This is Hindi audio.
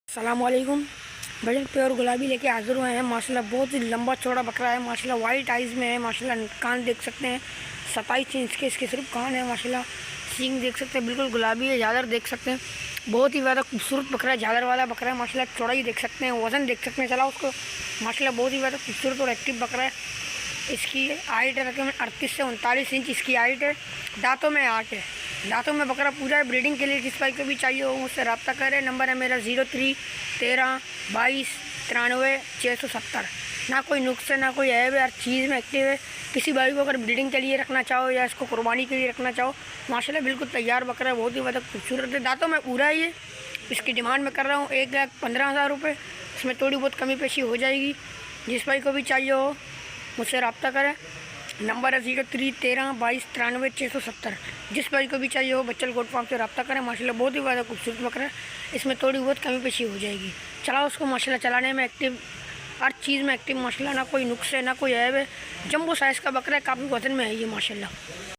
अस्सलामुअलैकुम। बड़े प्योर गुलाबी लेके हाजिर हुए हैं। माशाल्लाह बहुत ही लंबा चौड़ा बकरा है। माशाल्लाह वाइट आइज़ में है। माशाल्लाह कान देख सकते हैं 27 इंच के इसके सिर्फ कान है। माशाल्लाह सींग देख सकते हैं बिल्कुल गुलाबी है। झालर देख सकते हैं बहुत ही ज़्यादा खूबसूरत बकरा है। झालर वाला बकरा है। माशाल्लाह चौड़ाई देख सकते हैं, वज़न देख सकते हैं चला उसको। माशाल्लाह बहुत ही ज़्यादा खूबसूरत और एक्टिव बकरा है। इसकी हाइट है रकम 38 से 39 इंच इसकी हाइट है। दांतों में 8 है। दांतों में बकरा पूरा है। ब्रीडिंग के लिए जिस भाई को भी चाहिए हो मुझसे रब्ता करें। नंबर है मेरा 03 13 22 93 670। ना कोई नुक्स है ना कोई ऐब है, हर चीज़ में एक्टिव है। किसी भाई को अगर ब्रीडिंग के लिए रखना चाहो या इसको कुर्बानी के लिए रखना चाहो, माशाल्लाह बिल्कुल तैयार बकरा है। बहुत ही ज़्यादा खूबसूरत है। दांतों में पूरा ही है। इसकी डिमांड मैं कर रहा हूँ 1,15,000 रुपये। इसमें थोड़ी बहुत कमी पेशी हो जाएगी। जिस भाई को भी चाहिए हो मुझसे रब्ता करें। नंबर है 03 13 22 93 670। जिस भाई को भी चाहिए हो बच्चल गोट फार्म से रब्ता करें। माशाल्लाह बहुत ही ज़्यादा खूबसूरत बकरा है। इसमें थोड़ी बहुत कमी पेशी हो जाएगी। चला उसको माशाल्लाह चलाने में एक्टिव, हर चीज़ में एक्टिव। माशाल्लाह ना कोई नुक्स है ना कोई ऐब है। जंबो साइज़ का बकरा है, काफ़ी वजन में है ये माशाल्लाह।